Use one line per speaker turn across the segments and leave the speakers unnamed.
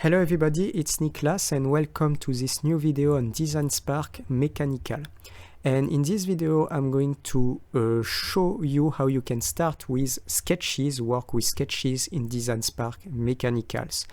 Hello everybody, it's Niklas and welcome to this new video on Design Spark Mechanical. And in this video I'm going to show you how you can start with sketches, work with sketches in Design Spark Mechanicals.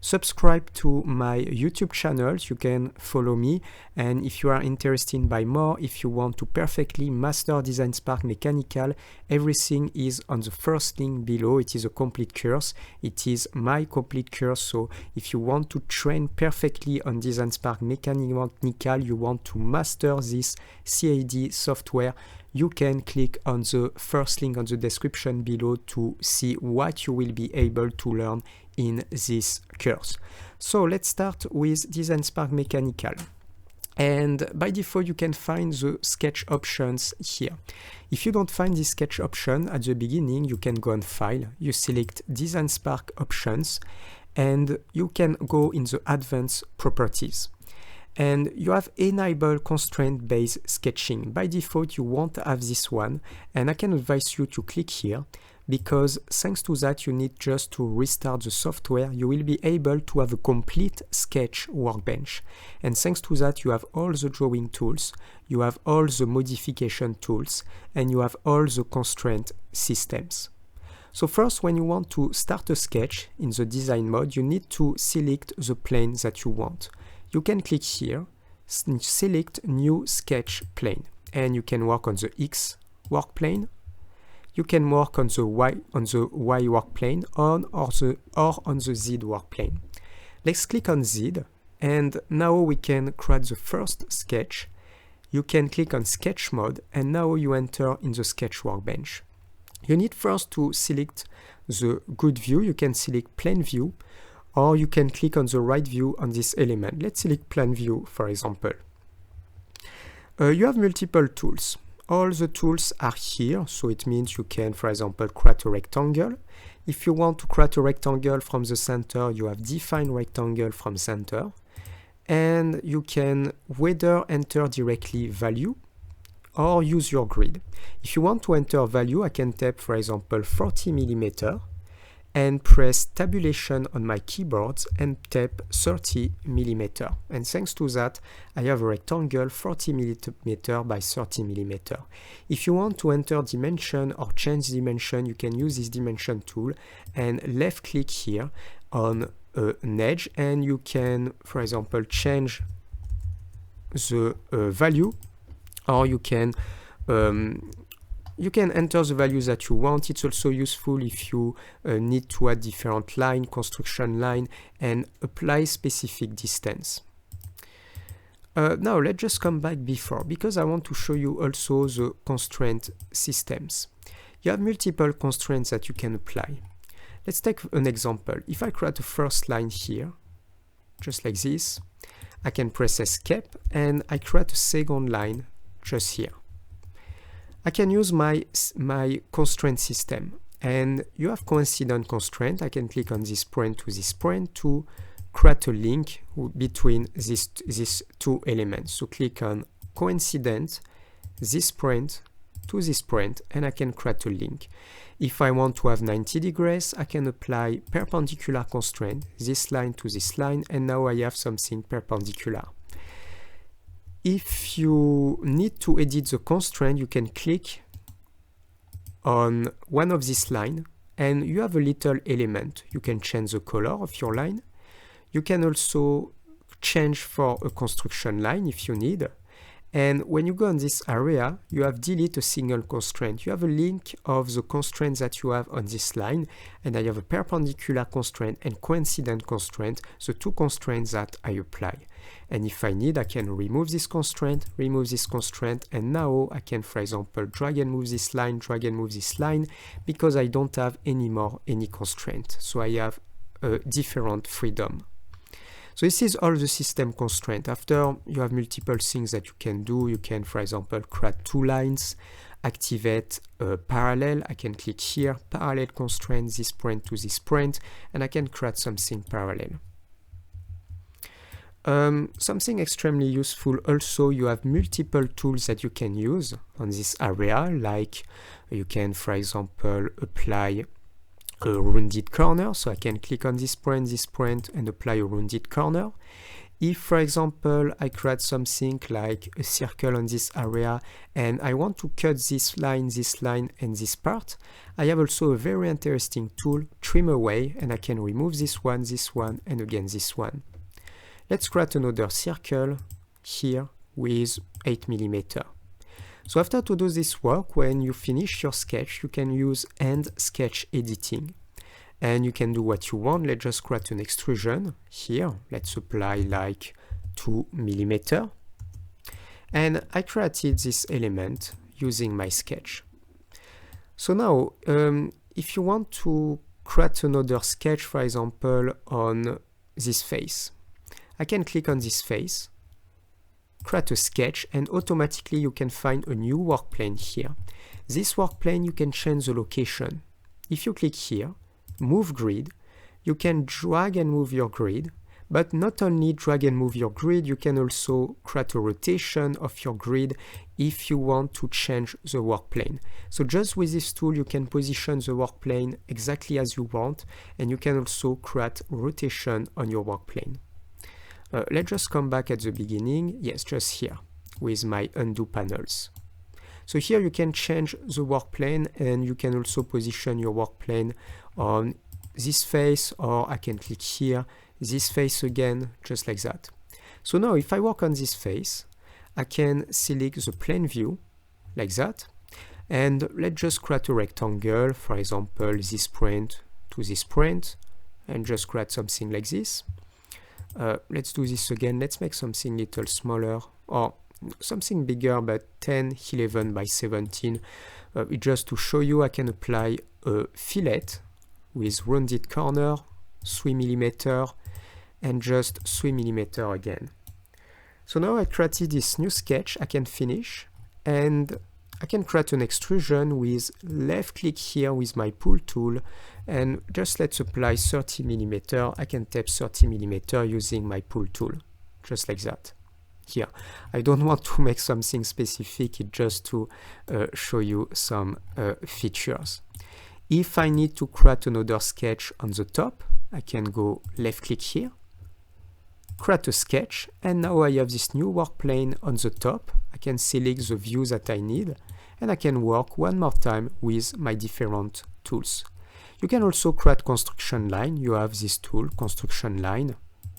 Subscribe to my YouTube channel, you can follow me, and if you are interested by more, if you want to perfectly master Design Spark Mechanical, everything is on the first link below. It is a complete course, it is my complete course, so if you want to train perfectly on Design Spark Mechanical, you want to master this CAD software, you can click on the first link on the description below to see what you will be able to learn in this course. So let's start with Design Spark Mechanical. And by default, you can find the sketch options here. If you don't find this sketch option at the beginning, you can go on File, you select Design Spark Options, and you can go in the Advanced Properties. And you have Enable Constraint-Based Sketching. By default, you won't have this one, and I can advise you to click here, because thanks to that you need just to restart the software. You will be able to have a complete sketch workbench, and thanks to that you have all the drawing tools, you have all the modification tools, and you have all the constraint systems. So first, when you want to start a sketch in the design mode, you need to select the plane that you want. You can click here, select new sketch plane, and you can work on the X work plane. You can work on the Y work plane or on the Z work plane. Let's click on Z, and now we can create the first sketch. You can click on sketch mode, and now you enter in the sketch workbench. You need first to select the good view. You can select plane view, or you can click on the right view on this element. Let's select plane view, for example. You have multiple tools. All the tools are here, so it means you can, for example, create a rectangle. If you want to create a rectangle from the center, you have define rectangle from center. And you can whether enter directly value or use your grid. If you want to enter value, I can type, for example, 40 millimeter and press tabulation on my keyboard and type 30 millimeter. And thanks to that, I have a rectangle 40 millimeter by 30 millimeter. If you want to enter dimension or change dimension, you can use this dimension tool and left click here on an edge, and you can, for example, change the value, or you can enter the values that you want. It's also useful if you need to add different line, construction line, and apply specific distance. Now let's just come back before, because I want to show you also the constraint systems. You have multiple constraints that you can apply. Let's take an example. If I create a first line here, just like this, I can press Escape, and I create a second line just here. I can use my constraint system, and you have coincident constraint. I can click on this point to this point to create a link between these two elements. So click on coincident, this point to this point, and I can create a link. If I want to have 90 degrees, I can apply perpendicular constraint, this line to this line, and now I have something perpendicular. If you need to edit the constraint, you can click on one of these lines, and you have a little element. You can change the color of your line. You can also change for a construction line if you need. And when you go on this area, you have delete a single constraint. You have a link of the constraints that you have on this line, and I have a perpendicular constraint and coincident constraint, the two constraints that I apply. And if I need, I can remove this constraint, and now I can, for example, drag and move this line, because I don't have anymore any constraint. So I have a different freedom. So this is all the system constraint. After, you have multiple things that you can do. You can, for example, create two lines, activate parallel. I can click here, parallel constraint, this point to this point, and I can create something parallel. Something extremely useful also, you have multiple tools that you can use on this area, like you can, for example, apply a rounded corner, so I can click on this point, and apply a rounded corner. If, for example, I create something like a circle on this area and I want to cut this line, and this part, I have also a very interesting tool, Trim Away, and I can remove this one, and again this one. Let's create another circle here with 8mm. So after to do this work, when you finish your sketch, you can use End Sketch Editing. And you can do what you want. Let's just create an extrusion here. Let's apply like 2mm. And I created this element using my sketch. So now, if you want to create another sketch, for example, on this face, I can click on this face, create a sketch, and automatically you can find a new work plane here. This work plane, you can change the location. If you click here, Move Grid, you can drag and move your grid, but not only drag and move your grid, you can also create a rotation of your grid if you want to change the work plane. So just with this tool, you can position the work plane exactly as you want, and you can also create rotation on your work plane. Let's just come back at the beginning. Yes, just here with my undo panels. So here you can change the work plane, and you can also position your work plane on this face, or I can click here, this face again, just like that. So now if I work on this face, I can select the plane view like that, and let's just create a rectangle, for example, this point to this point, and just create something like this. Let's do this again. Let's make something a little smaller, or something bigger, but 10, 11 by 17. Just to show you, I can apply a fillet with rounded corner, 3mm, and just 3mm again. So now I created this new sketch. I can finish, and I can create an extrusion with left click here with my pull tool, and just let's apply 30mm. I can tap 30mm using my pull tool, just like that. Here, I don't want to make something specific, it's just to show you some features. If I need to create another sketch on the top, I can go left click here, create a sketch, and now I have this new work plane on the top. I can select the view that I need, and I can work one more time with my different tools. You can also create construction line. You have this tool, construction line,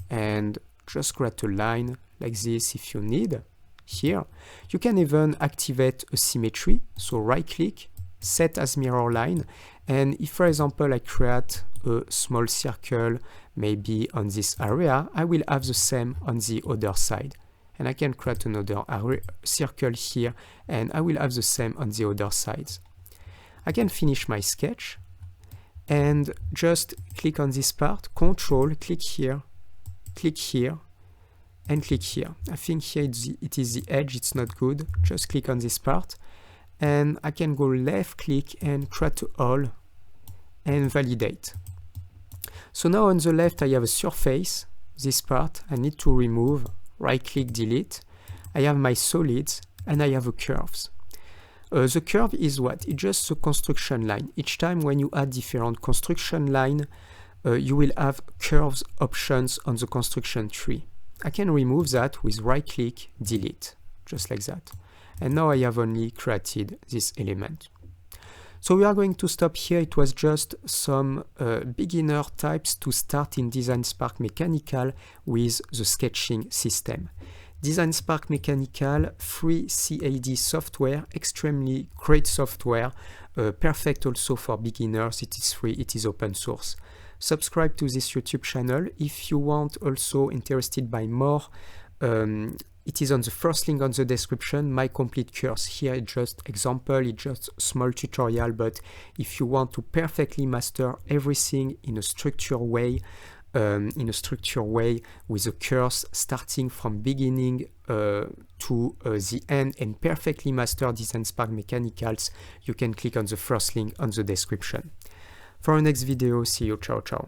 and just create a line like this if you need. Here, you can even activate a symmetry. So right click, set as mirror line, and if, for example, I create a small circle maybe on this area, I will have the same on the other side. And I can create another circle here, and I will have the same on the other sides. I can finish my sketch, and just click on this part, Control, click here, and click here. I think here it is the edge, it's not good. Just click on this part, and I can go left click and create all, and validate. So now on the left I have a surface, this part I need to remove, right click, delete. I have my solids, and I have a curves. The curve is what? It's just a construction line. Each time when you add different construction line, you will have curves options on the construction tree. I can remove that with right click, delete, just like that. And now I have only created this element. So we are going to stop here. It was just some beginner types to start in Design Spark Mechanical with the sketching system. Design Spark Mechanical, free CAD software, extremely great software, perfect also for beginners. It is free, it is open source. Subscribe to this YouTube channel. If you want also interested by more, it is on the first link on the description, my complete course. Here it's just example, it's just small tutorial, but if you want to perfectly master everything in a structured way, with a course starting from beginning to the end and perfectly master Design Spark Mechanicals, you can click on the first link on the description. For our next video, see you, ciao ciao.